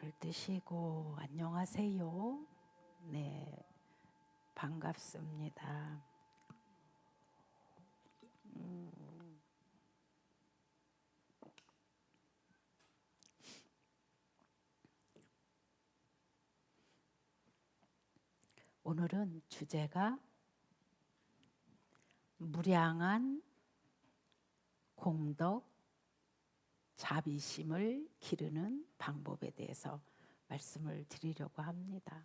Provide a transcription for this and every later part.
눈을 뜨시고 안녕하세요. 네, 반갑습니다. 오늘은 주제가 무량한 공덕, 자비심을 기르는 방법에 대해서 말씀을 드리려고 합니다.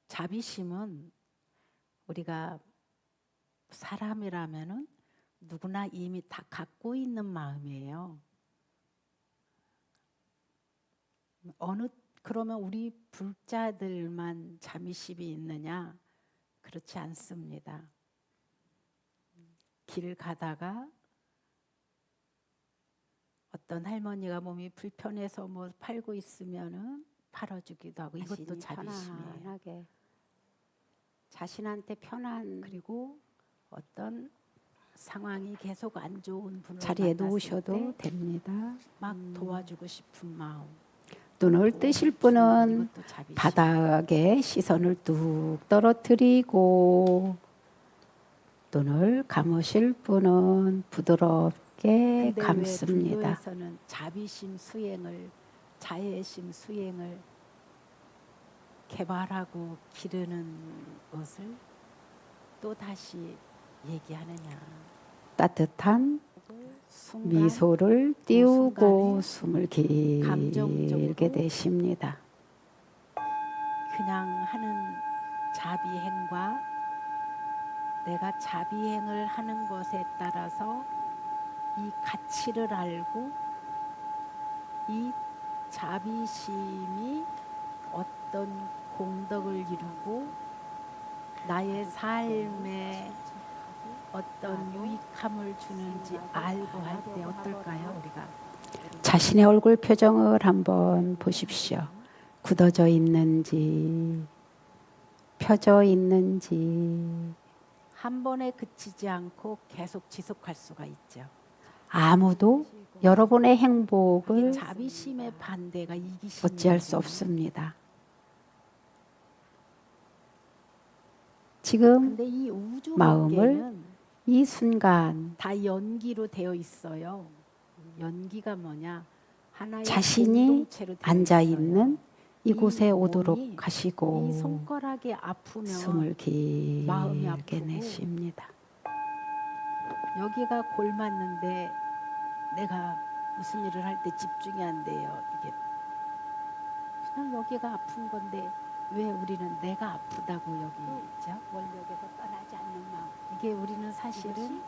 자비심은 우리가 사람이라면은 누구나 이미 다 갖고 있는 마음이에요. 그러면 우리 불자들만 자비심이 있느냐? 그렇지 않습니다. 길 가다가 어떤 할머니가 몸이 불편해서 뭐 팔고 있으면은 팔아주기도 하고, 이것도 자비심이에요. 편안하게 자신한테 편한, 그리고 어떤 상황이 계속 안 좋은 분을 자리에 만났을 놓으셔도 때 됩니다. 막 도와주고 싶은 마음. 눈을 뜨실 분은 이것도 자비심. 바닥에 시선을 뚝 떨어뜨리고, 눈을 감으실 분은 부드럽게 근데 감습니다. 왜 불교에서는 자비심 수행을, 자애심 수행을 개발하고 기르는 것을 또 다시 얘기하느냐? 따뜻한 순간 미소를 띄우고 순간에 숨을 길게 감정적으로 내쉽니다. 그냥 하는 자비행과 내가 자비행을 하는 것에 따라서 이 가치를 알고 이 자비심이 어떤 공덕을 이루고 나의 삶에 어떤 유익함을 주는지 알고 할 때 어떨까요? 우리가 자신의 얼굴 표정을 한번 보십시오. 굳어져 있는지, 펴져 있는지. 한 번에 그치지 않고 계속 지속할 수가 있죠. 아무도 여러분의 행복을 자비심의 반대가 이기심이거든요. 어찌할 수 없습니다. 지금 근데 이 우주 마음을 관계는 이 순간 다 연기로 되어 있어요. 연기가 뭐냐? 하나의 자신이 공동체로 되어 앉아있는 있어요. 이곳에 이 오도록 몸이 하시고 이 손가락이 아프면 숨을 마음이 길게 아프고, 내쉽니다. 여기가 골맞는데 내가 무슨 일을 할 때 집중이 안 돼요. 이게 그냥 여기가 아픈 건데 왜 우리는 내가 아프다고 여기 있죠? 원력에서 떠나지 않는 마음. 이게 우리는 사실은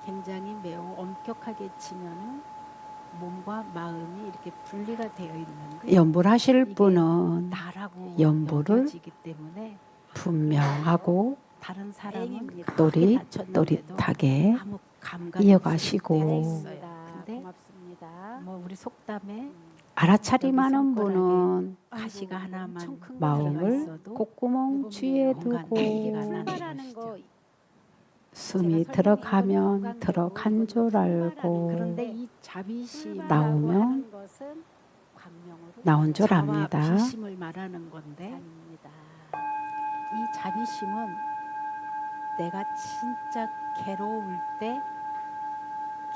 굉장히 매우 엄격하게 치면은 몸과 마음이 이렇게 분리가 되어 있는데, 연보를 하실 이게 분은 나라고 연보를 여겨지기 때문에 분명하고 다른 사람은 또릿또릿하게 아무 감각이 이어가시고, 없을 때가 있어요. 근데 고맙습니다. 뭐 우리 속담에 알아차림하는 분은 가시가 하나만 마음을 있어도 콧구멍 뒤에 뭔가 두고 얘기가 나는 것이죠. 숨이 들어가면 들어간 줄 알고 그런데 이 자비심 나오면 나온 줄 압니다. 비심을 말하는 건데, 이 자비심은 내가 진짜 괴로울 때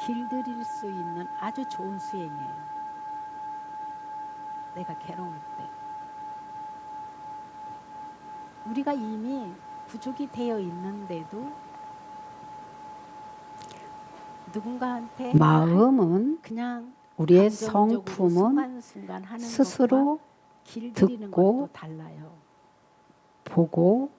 길들일 수 있는 아주 좋은 수행이에요. 내가 괴로울 때 우리가 이미 부족이 되어 있는데도 누군가한테 마음은 그냥 우리의 감정적으로 성품은 순간순간 하는 스스로 것과 길들이는 듣고 것도 달라요. 보고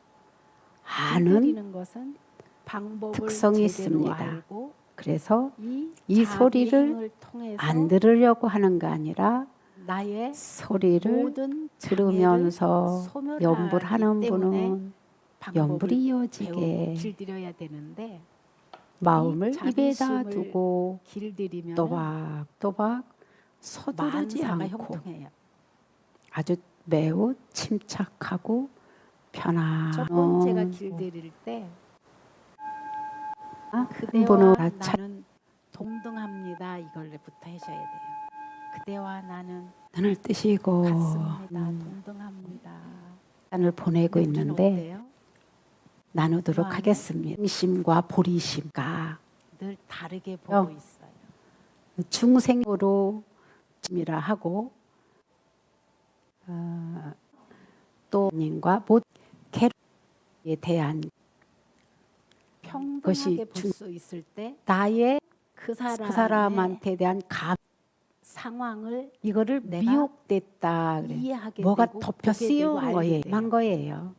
아는 길들이는 것은 방법을 특성이 제대로 있습니다. 알고 그래서 이 이 소리를 자비행을 통해서 안 들으려고 하는 게 아니라 나의 소리를 모든 들으면서 소멸하기 연불 하는 때문에 분은 방법을 연불이 배우고 이어지게 길들여야 되는데, 마음을 이 입에다 자비심을 두고 길들이면 또박또박 서두르지 만사가 않고 형통해요. 아주 매우 침착하고 편안한 첫 번째가 길들일 때 한 그대와 분은 나는 동등합니다. 이걸부터 하셔야 돼요. 그대와 나는 하늘 뜻이고 같습니다. 동등합니다. 시간을 보내고 근데 우리는 있는데 어때요? 나누도록 그 안에 하겠습니다. 심과 보리심과 늘 다르게 보고 있어요. 중생으로 이라 하고 또 님과 못 개에 대한 평등하게 볼 수 있을 때 나의 그 그 사람한테 대한 감 상황을 이거를 내가 미혹됐다 그래. 이해하게 뭐가 되고 덮여 보게 되고 씌운 알게 거예요. 돼요. 한 거예요.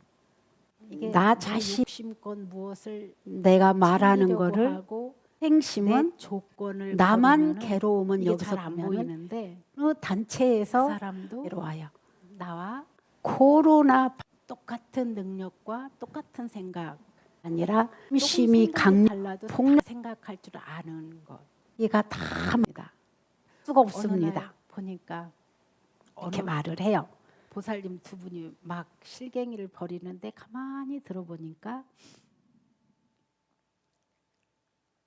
이게 나 내 자신 욕심껏 무엇을 내가 말하는 챙기려고 거를 하고 행심은 내 조건을 나만 버리면은 괴로우면 이게 여기서 잘 안 보면은 보이는데 그 그 단체에서 사람도 괴로워요. 나와 코로나 똑같은 능력과 똑같은 생각 아니라 조금 심히 생각이 달라도 폭력- 다 생각할 줄 아는 것. 강의가 다 합니다. 수가 어느 없습니다. 날 보니까 이렇게 어느 말을 해요. 보살님 두 분이 막 실갱이를 벌이는데 가만히 들어보니까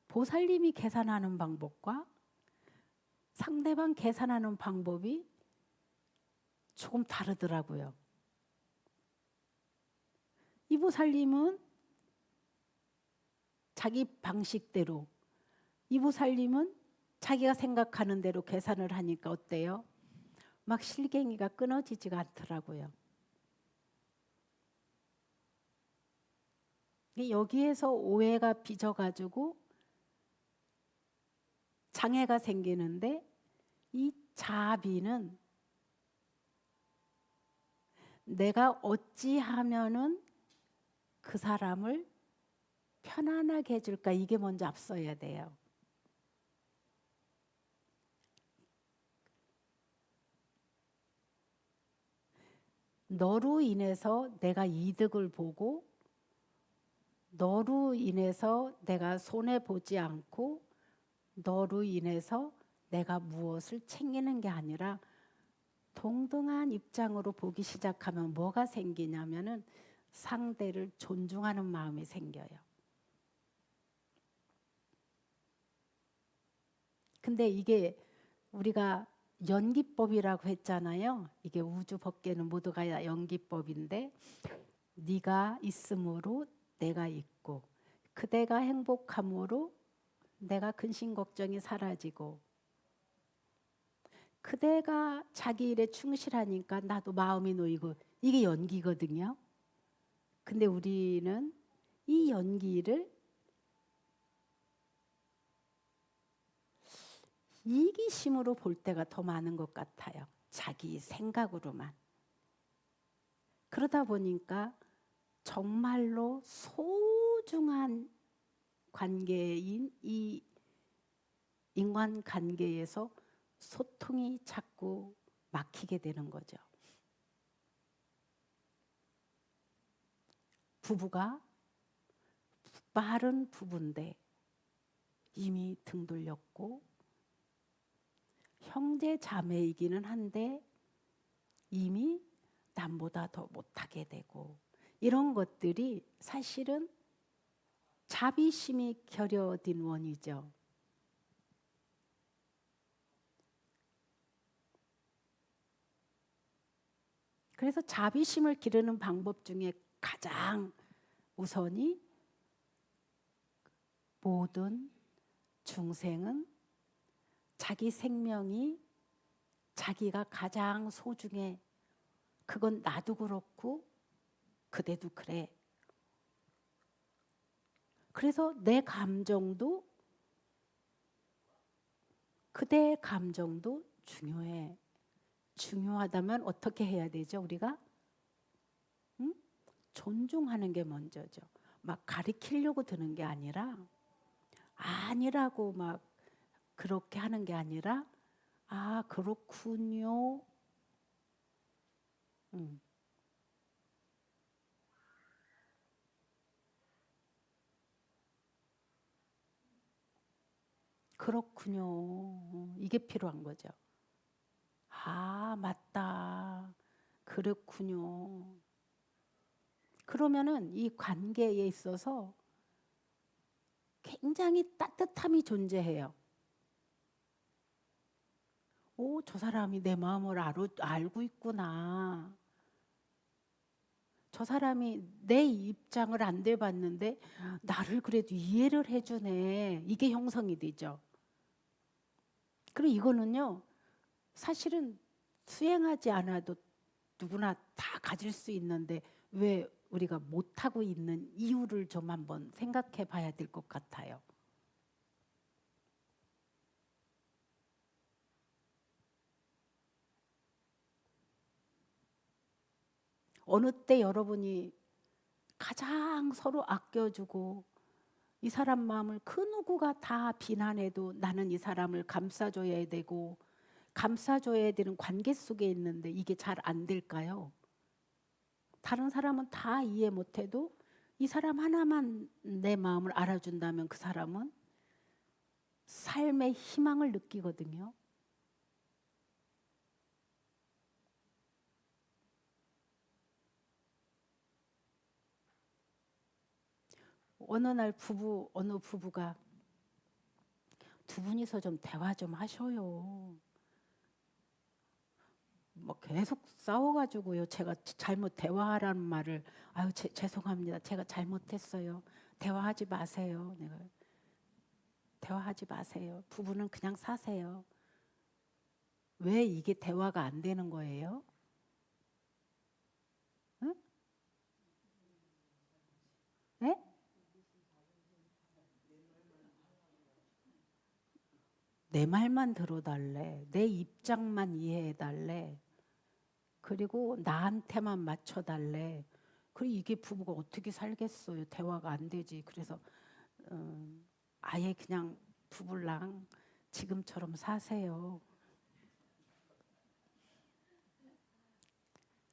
보살님이 계산하는 방법과 상대방 계산하는 방법이 조금 다르더라고요. 이 보살님은 자기 방식대로, 이 보살님은 자기가 생각하는 대로 계산을 하니까 어때요? 막 실갱이가 끊어지지가 않더라고요. 여기에서 오해가 빚어가지고 장애가 생기는데 이 자비는 내가 어찌하면은 그 사람을 편안하게 해줄까 이게 먼저 앞서야 돼요. 너로 인해서 내가 이득을 보고 너로 인해서 내가 손해보지 않고 너로 인해서 내가 무엇을 챙기는 게 아니라 동등한 입장으로 보기 시작하면 뭐가 생기냐면은 상대를 존중하는 마음이 생겨요. 근데 이게 우리가 연기법이라고 했잖아요. 이게 우주 법계는 모두가 연기법인데 네가 있음으로 내가 있고 그대가 행복함으로 내가 근심 걱정이 사라지고 그대가 자기 일에 충실하니까 나도 마음이 놓이고 이게 연기거든요. 근데 우리는 이 연기를 이기심으로 볼 때가 더 많은 것 같아요. 자기 생각으로만. 그러다 보니까 정말로 소중한 관계인 이 인간관계에서 소통이 자꾸 막히게 되는 거죠. 부부가 빠른 부부인데 이미 등 돌렸고 형제 자매이기는 한데 이미 남보다 더 못하게 되고 이런 것들이 사실은 자비심이 결여된 원이죠. 그래서 자비심을 기르는 방법 중에 가장 우선이 모든 중생은 자기 생명이 자기가 가장 소중해. 그건 나도 그렇고 그대도 그래. 그래서 내 감정도 그대의 감정도 중요해. 중요하다면 어떻게 해야 되죠? 우리가 응? 존중하는 게 먼저죠. 막 가리키려고 드는 게 아니라고 막 그렇게 하는 게 아니라 아 그렇군요. 그렇군요. 이게 필요한 거죠. 아 맞다. 그렇군요. 그러면은 이 관계에 있어서 굉장히 따뜻함이 존재해요. 오, 저 사람이 내 마음을 알고 있구나. 저 사람이 내 입장을 안 돼봤는데 나를 그래도 이해를 해주네. 이게 형성이 되죠. 그리고 이거는요, 사실은 수행하지 않아도 누구나 다 가질 수 있는데 왜 우리가 못하고 있는 이유를 좀 한번 생각해 봐야 될 것 같아요. 어느 때 여러분이 가장 서로 아껴주고 이 사람 마음을 그 누구가 다 비난해도 나는 이 사람을 감싸줘야 되고 감싸줘야 되는 관계 속에 있는데 이게 잘 안 될까요? 다른 사람은 다 이해 못해도 이 사람 하나만 내 마음을 알아준다면 그 사람은 삶의 희망을 느끼거든요. 어느 날 어느 부부가 두 분이서 좀 대화 좀 하셔요. 뭐 계속 싸워가지고요. 제가 잘못 대화하라는 말을 아유 죄송합니다. 제가 잘못했어요. 대화하지 마세요. 내가 대화하지 마세요. 부부는 그냥 사세요. 왜 이게 대화가 안 되는 거예요? 응? 네? 내 말만 들어달래. 내 입장만 이해해달래. 그리고 나한테만 맞춰달래. 그리고 이게 부부가 어떻게 살겠어요? 대화가 안 되지. 그래서 아예 그냥 부부랑 지금처럼 사세요.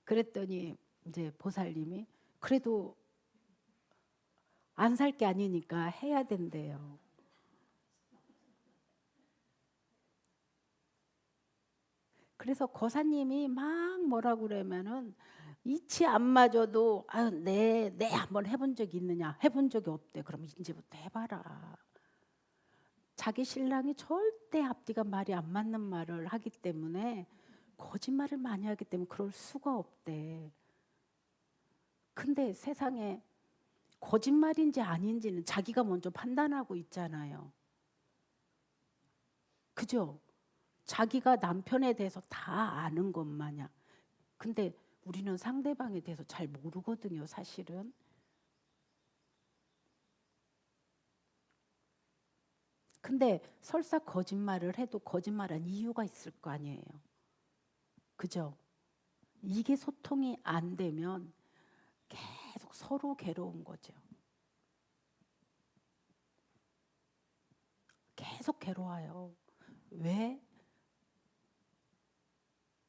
그랬더니 이제 보살님이 그래도 안 살 게 아니니까 해야 된대요. 그래서 거사님이 막 뭐라 그러면은 이치 안 맞아도 아유 내 한번 해본 적이 있느냐? 해본 적이 없대. 그럼 이제부터 해봐라. 자기 신랑이 절대 앞뒤가 말이 안 맞는 말을 하기 때문에 거짓말을 많이 하기 때문에 그럴 수가 없대. 근데 세상에 거짓말인지 아닌지는 자기가 먼저 판단하고 있잖아요. 그죠? 자기가 남편에 대해서 다 아는 것 마냥. 근데 우리는 상대방에 대해서 잘 모르거든요, 사실은. 근데 설사 거짓말을 해도 거짓말한 이유가 있을 거 아니에요. 그죠? 이게 소통이 안 되면 계속 서로 괴로운 거죠. 계속 괴로워요. 왜?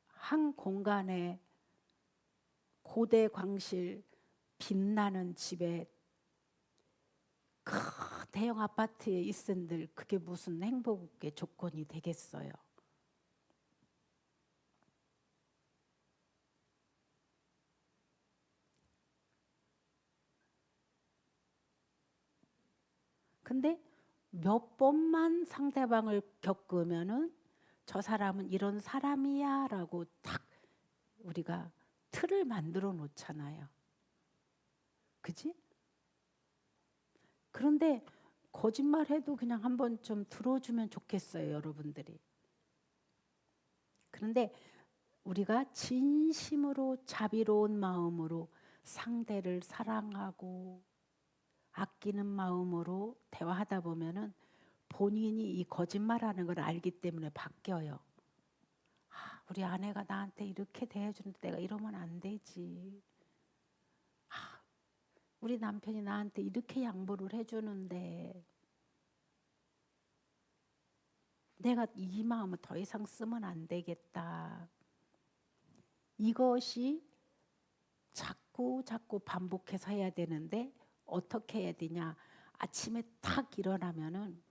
한 공간에 고대 광실 빛나는 집에 큰 대형 아파트에 있은들 그게 무슨 행복의 조건이 되겠어요. 근데 몇 번만 상대방을 겪으면은 저 사람은 이런 사람이야 라고 딱 우리가 틀을 만들어 놓잖아요. 그지? 그런데 거짓말해도 그냥 한번 좀 들어주면 좋겠어요, 여러분들이. 그런데 우리가 진심으로 자비로운 마음으로 상대를 사랑하고 아끼는 마음으로 대화하다 보면은 본인이 이 거짓말하는 걸 알기 때문에 바뀌어요. 아, 우리 아내가 나한테 이렇게 대해주는데 내가 이러면 안 되지. 아, 우리 남편이 나한테 이렇게 양보를 해주는데 내가 이 마음을 더 이상 쓰면 안 되겠다. 이것이 자꾸 반복해서 해야 되는데 어떻게 해야 되냐. 아침에 탁 일어나면은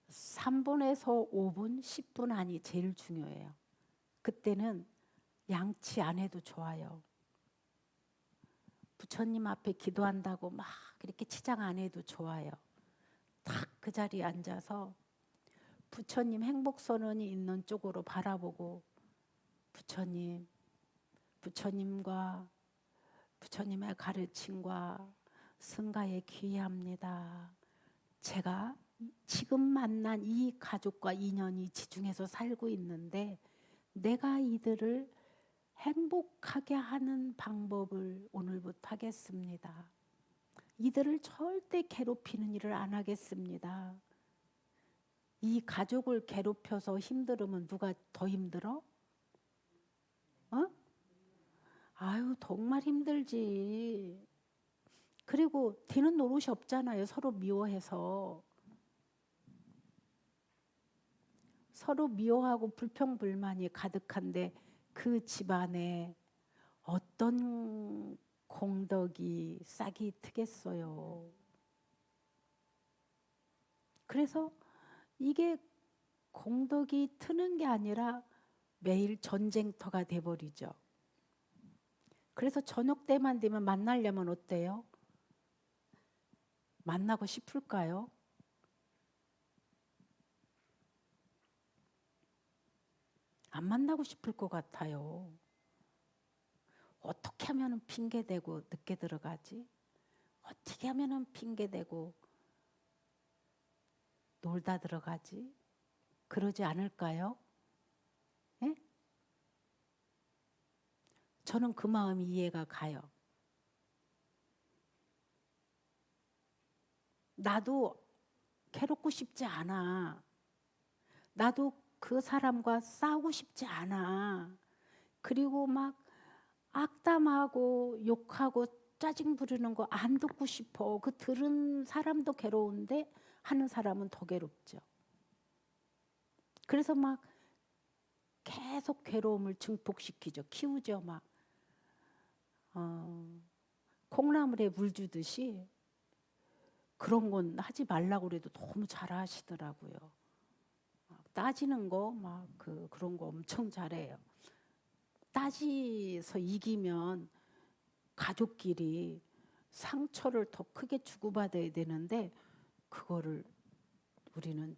3분에서 5분, 10분 안이 제일 중요해요. 그때는 양치 안 해도 좋아요. 부처님 앞에 기도한다고 막 이렇게 치장 안 해도 좋아요. 딱 그 자리에 앉아서 부처님 행복선언이 있는 쪽으로 바라보고 부처님과 부처님의 가르침과 승가에 귀의합니다. 제가 지금 만난 이 가족과 인연이 지중해서 살고 있는데 내가 이들을 행복하게 하는 방법을 오늘부터 하겠습니다. 이들을 절대 괴롭히는 일을 안 하겠습니다. 이 가족을 괴롭혀서 힘들으면 누가 더 힘들어? 아유, 정말 힘들지. 그리고 되는 노릇이 없잖아요. 서로 미워해서. 서로 미워하고 불평불만이 가득한데 그 집안에 어떤 공덕이 싹이 트겠어요. 그래서 이게 공덕이 트는 게 아니라 매일 전쟁터가 돼버리죠. 그래서 저녁 때만 되면 만나려면 어때요? 만나고 싶을까요? 안 만나고 싶을 것 같아요. 어떻게 하면 핑계대고 늦게 들어가지? 어떻게 하면 핑계대고 놀다 들어가지? 그러지 않을까요? 예? 저는 그 마음이 이해가 가요. 나도 괴롭고 싶지 않아. 나도 그 사람과 싸우고 싶지 않아. 그리고 막 악담하고 욕하고 짜증 부리는 거 안 듣고 싶어. 그 들은 사람도 괴로운데 하는 사람은 더 괴롭죠. 그래서 막 계속 괴로움을 증폭시키죠. 키우죠. 막 콩나물에 물 주듯이 그런 건 하지 말라고 그래도 너무 잘하시더라고요. 따지는 거 막 그런 거 엄청 잘해요. 따지서 이기면 가족끼리 상처를 더 크게 주고받아야 되는데 그거를 우리는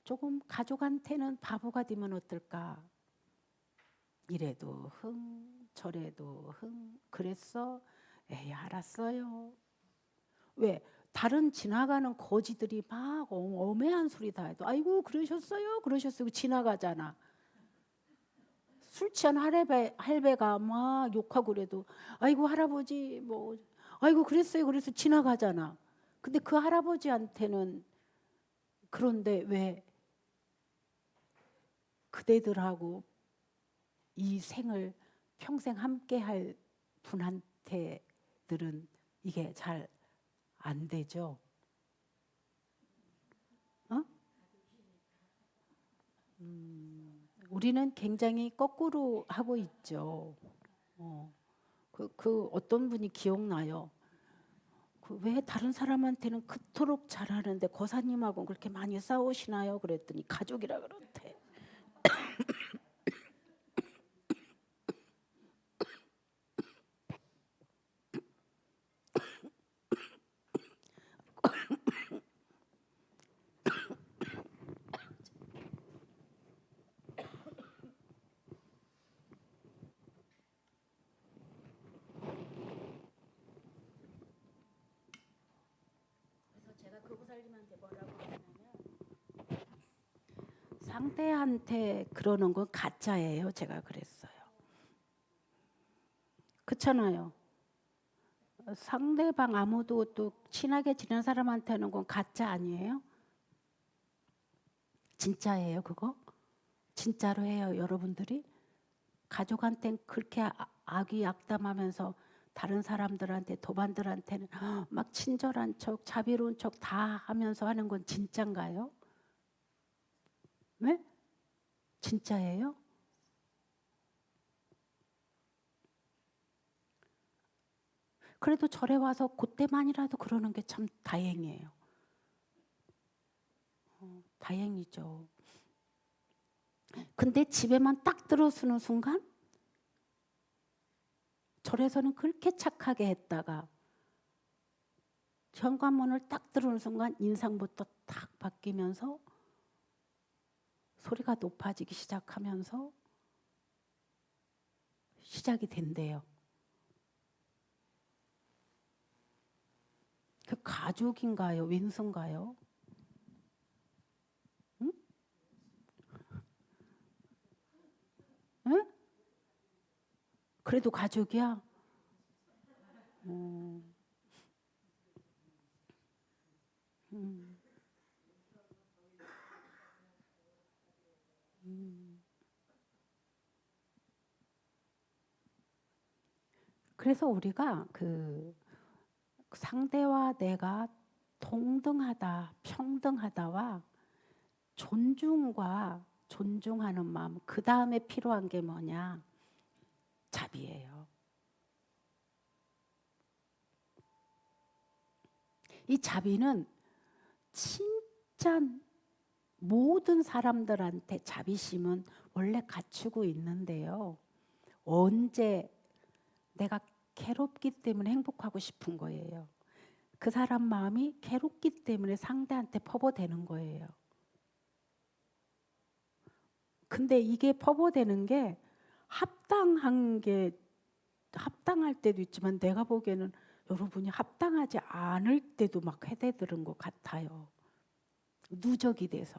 조금 가족한테는 바보가 되면 어떨까? 이래도 흥 저래도 흥 그랬어? 에이 알았어요. 왜? 다른 지나가는 거지들이 막 어매한 소리 다 해도 아이고 그러셨어요? 그러셨어요? 지나가잖아. 술 취한 할배가 막 욕하고 그래도 아이고 할아버지 뭐 아이고 그랬어요. 그래서 지나가잖아. 근데 그 할아버지한테는 그런데 왜 그대들하고 이 생을 평생 함께 할 분한테들은 이게 잘 안 되죠. 어? 우리는 굉장히 거꾸로 하고 있죠. 그 어떤 분이 기억나요. 왜 다른 사람한테는 그토록 잘하는데 거사님하고 그렇게 많이 싸우시나요? 그랬더니 가족이라 그렇대. 그래서 제가 그 보살님한테 뭐라고 했냐면 상대한테 그러는 건 가짜예요. 제가 그랬어요. 그렇잖아요. 상대방 아무도 또 친하게 지낸 사람한테는 건 가짜 아니에요? 진짜예요, 그거? 진짜로 해요, 여러분들이? 가족한테는 그렇게 악의 악담하면서 다른 사람들한테 도반들한테는 막 친절한 척, 자비로운 척 다 하면서 하는 건 진짠가요? 왜? 진짜예요? 그래도 절에 와서 그때만이라도 그러는 게 참 다행이에요. 다행이죠. 근데 집에만 딱 들어서는 순간 절에서는 그렇게 착하게 했다가 현관문을 딱 들어오는 순간 인상부터 탁 바뀌면서 소리가 높아지기 시작하면서 시작이 된대요. 그 가족인가요? 왼수인가요? 응? 응? 그래도 가족이야? 음. 음. 음. 그래서 우리가 그 상대와 내가 동등하다, 평등하다와 존중과 존중하는 마음, 그 다음에 필요한 게 뭐냐? 자비예요. 이 자비는 진짜 모든 사람들한테 자비심은 원래 갖추고 있는데요. 언제 내가 괴롭기 때문에 행복하고 싶은 거예요. 그 사람 마음이 괴롭기 때문에 상대한테 퍼부어대는 거예요. 근데 이게 퍼부어대는 게 합당할 때도 있지만 내가 보기에는 여러분이 합당하지 않을 때도 막 해대드는 것 같아요. 누적이 돼서.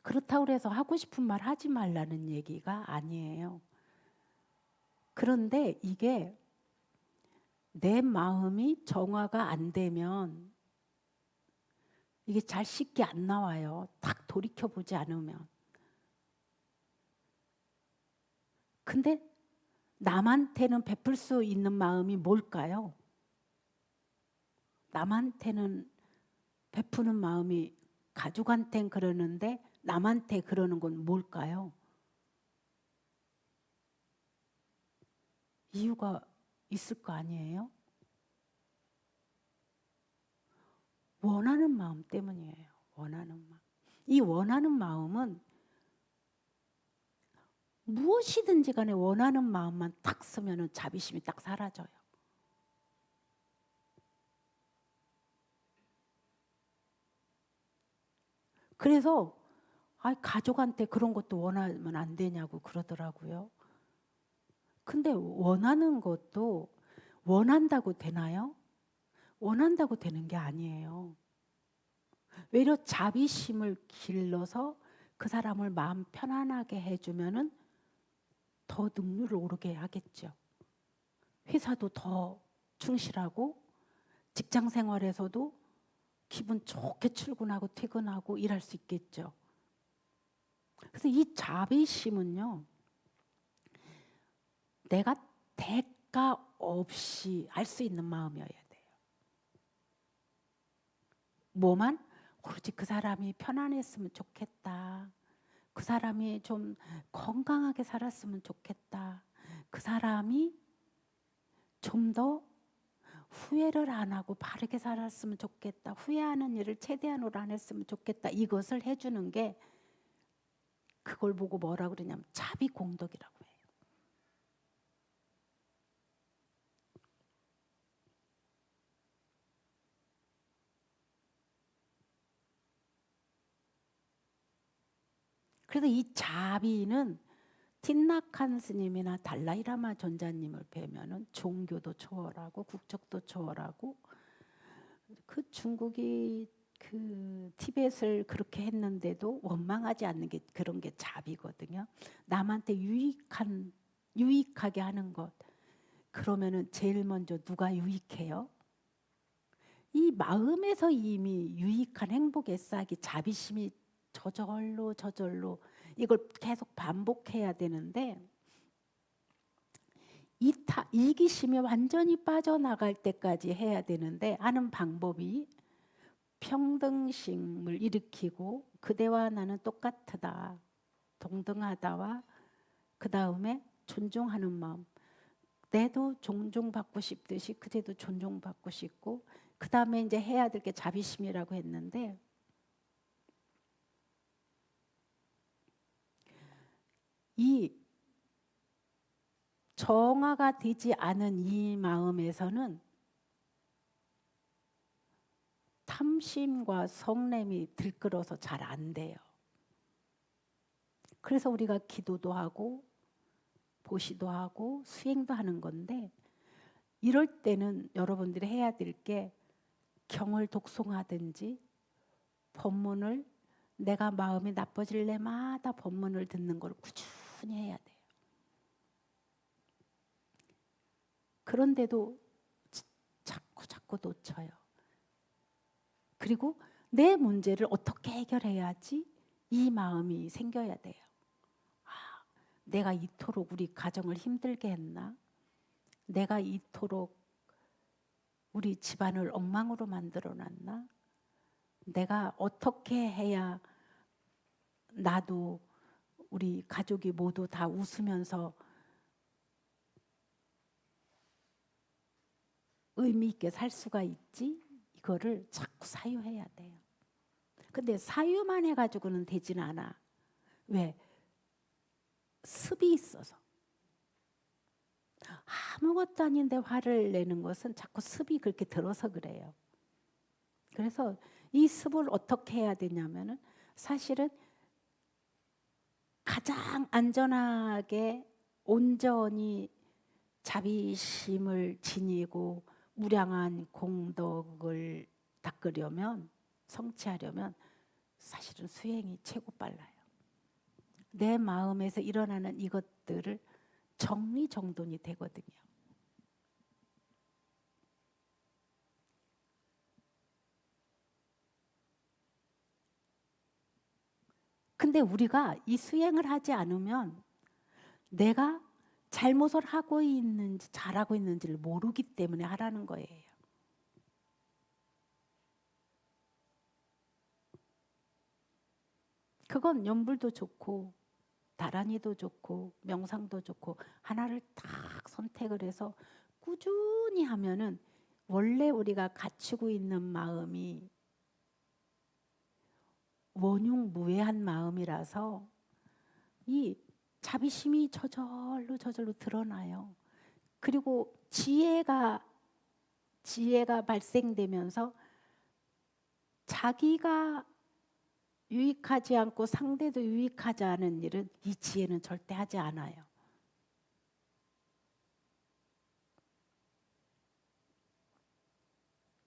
그렇다고 해서 하고 싶은 말 하지 말라는 얘기가 아니에요. 그런데 이게 내 마음이 정화가 안 되면 이게 잘 쉽게 안 나와요. 딱 돌이켜보지 않으면. 근데 남한테는 베풀 수 있는 마음이 뭘까요? 남한테는 베푸는 마음이 가족한텐 그러는데 남한테 그러는 건 뭘까요? 이유가 있을 거 아니에요? 원하는 마음 때문이에요. 원하는 마음. 이 원하는 마음은 무엇이든지 간에 원하는 마음만 딱 쓰면 자비심이 딱 사라져요. 그래서 가족한테 그런 것도 원하면 안 되냐고 그러더라고요. 근데 원하는 것도 원한다고 되나요? 원한다고 되는 게 아니에요. 외려 자비심을 길러서 그 사람을 마음 편안하게 해주면은 더 능률을 오르게 하겠죠. 회사도 더 충실하고 직장 생활에서도 기분 좋게 출근하고 퇴근하고 일할 수 있겠죠. 그래서 이 자비심은요, 내가 대가 없이 할 수 있는 마음이어야 돼요. 뭐만? 오로지 그 사람이 편안했으면 좋겠다. 그 사람이 좀 건강하게 살았으면 좋겠다. 그 사람이 좀 더 후회를 안 하고 바르게 살았으면 좋겠다. 후회하는 일을 최대한으로 안 했으면 좋겠다. 이것을 해주는 게 그걸 보고 뭐라 그러냐면 자비공덕이라고 해요. 그래서 이 자비는 틴나칸 스님이나 달라이라마 전자님을 뵈면은 종교도 초월하고 국적도 초월하고 그 중국이 그 티벳을 그렇게 했는데도 원망하지 않는 게 그런 게 자비거든요. 남한테 유익하게 하는 것. 그러면은 제일 먼저 누가 유익해요? 이 마음에서 이미 유익한 행복의 싹이 자비심이 저절로 이걸 계속 반복해야 되는데 이기심이 완전히 빠져나갈 때까지 해야 되는데 하는 방법이 평등심을 일으키고 그대와 나는 똑같다. 동등하다와 그 다음에 존중하는 마음. 내도 존중받고 싶듯이 그대도 존중받고 싶고 그 다음에 이제 해야 될 게 자비심이라고 했는데 이 정화가 되지 않은 이 마음에서는 다 탐심과 성냄이 들끓어서 잘 안 돼요. 그래서 우리가 기도도 하고 보시도 하고 수행도 하는 건데, 이럴 때는 여러분들이 해야 될 게 경을 독송하든지 법문을, 내가 마음이 나빠질 때마다 법문을 듣는 걸 꾸준히 해야 돼요. 그런데도 자꾸 놓쳐요. 그리고 내 문제를 어떻게 해결해야지 이 마음이 생겨야 돼요. 아, 내가 이토록 우리 가정을 힘들게 했나? 내가 이토록 우리 집안을 엉망으로 만들어 놨나? 내가 어떻게 해야 나도 우리 가족이 모두 다 웃으면서 의미 있게 살 수가 있지? 이거를 자꾸 사유해야 돼요. 근데 사유만 해가지고는 되진 않아. 왜? 습이 있어서. 아무것도 아닌데 화를 내는 것은 자꾸 습이 그렇게 들어서 그래요. 그래서 이 습을 어떻게 해야 되냐면은, 사실은 가장 안전하게 온전히 자비심을 지니고 무량한 공덕을 닦으려면, 성취하려면 사실은 수행이 최고 빨라요. 내 마음에서 일어나는 이것들을 정리정돈이 되거든요. 근데 우리가 이 수행을 하지 않으면 내가 잘못을 하고 있는지 잘하고 있는지를 모르기 때문에 하라는 거예요. 그건 연불도 좋고 다란이도 좋고 명상도 좋고, 하나를 딱 선택을 해서 꾸준히 하면은 원래 우리가 갖추고 있는 마음이 원흉무해한 마음이라서 이 자비심이 저절로 드러나요. 그리고 지혜가 발생되면서 자기가 유익하지 않고 상대도 유익하지 않은 일은 이 지혜는 절대 하지 않아요.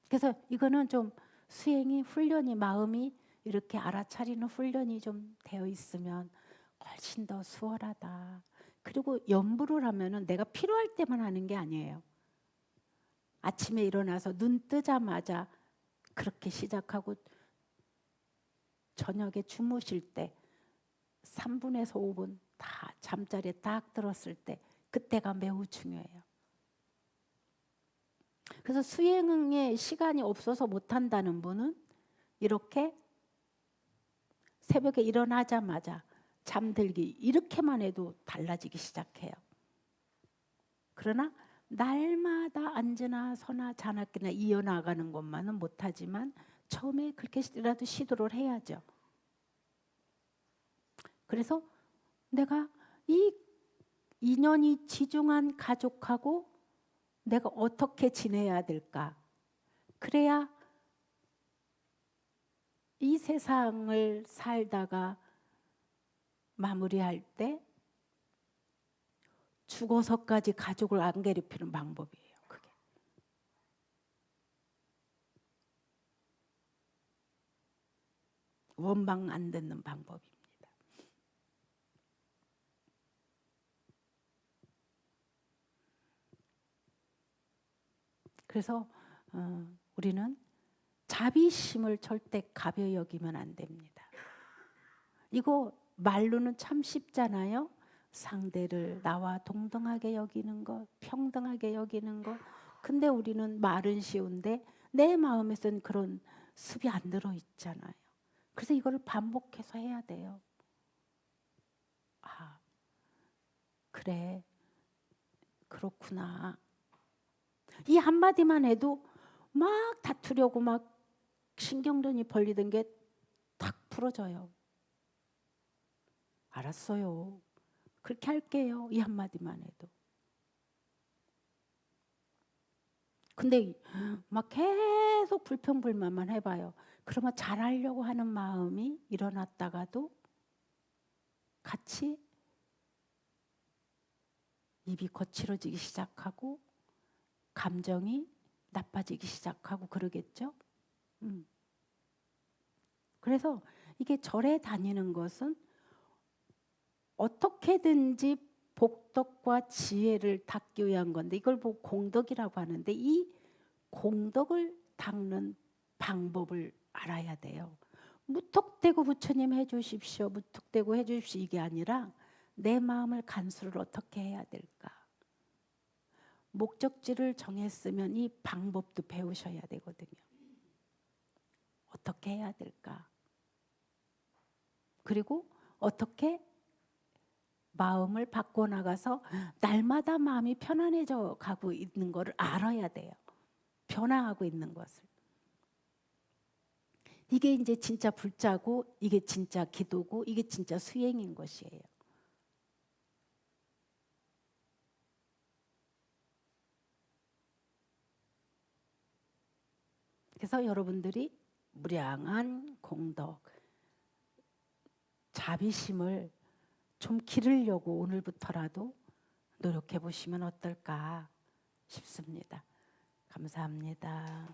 그래서 이거는 좀 수행이, 훈련이, 마음이 이렇게 알아차리는 훈련이 좀 되어 있으면 훨씬 더 수월하다. 그리고 연불을 하면은 내가 필요할 때만 하는 게 아니에요. 아침에 일어나서 눈 뜨자마자 그렇게 시작하고 저녁에 주무실 때 3분에서 5분 다 잠자리에 딱 들었을 때, 그때가 매우 중요해요. 그래서 수행에 시간이 없어서 못한다는 분은 이렇게 새벽에 일어나자마자 잠들기, 이렇게만 해도 달라지기 시작해요. 그러나 날마다 앉으나 서나 자나깨나 이어나가는 것만은 못하지만 처음에 그렇게라도 시도를 해야죠. 그래서 내가 이 인연이 지중한 가족하고 내가 어떻게 지내야 될까? 그래야 이 세상을 살다가 마무리할 때 죽어서까지 가족을 안 괴롭히는 방법이에요. 그게. 원망 안 듣는 방법입니다. 그래서 우리는 자비심을 절대 가벼이 여기면 안 됩니다. 이거 말로는 참 쉽잖아요. 상대를 나와 동등하게 여기는 것, 평등하게 여기는 것. 근데 우리는 말은 쉬운데 내 마음에선 그런 습이 안 들어있잖아요. 그래서 이거를 반복해서 해야 돼요. 아, 그래, 그렇구나. 이 한마디만 해도 막 다투려고 막 신경전이 벌리던 게 탁 풀어져요. 알았어요. 그렇게 할게요. 이 한마디만 해도. 근데 막 계속 불평불만만 해봐요. 그러면 잘하려고 하는 마음이 일어났다가도 같이 입이 거칠어지기 시작하고 감정이 나빠지기 시작하고 그러겠죠. 그래서 이게 절에 다니는 것은 어떻게든지 복덕과 지혜를 닦기 위한 건데 이걸 보고 공덕이라고 하는데 이 공덕을 닦는 방법을 알아야 돼요. 무턱대고 부처님 해주십시오. 무턱대고 해주십시오. 이게 아니라 내 마음을 간수를 어떻게 해야 될까. 목적지를 정했으면 이 방법도 배우셔야 되거든요. 어떻게 해야 될까. 그리고 어떻게 마음을 바꿔나가서 날마다 마음이 편안해져 가고 있는 것을 알아야 돼요. 변화하고 있는 것을. 이게 이제 진짜 불자고 이게 진짜 기도고 이게 진짜 수행인 것이에요. 그래서 여러분들이 무량한 공덕, 자비심을 좀 기르려고 오늘부터라도 노력해 보시면 어떨까 싶습니다. 감사합니다.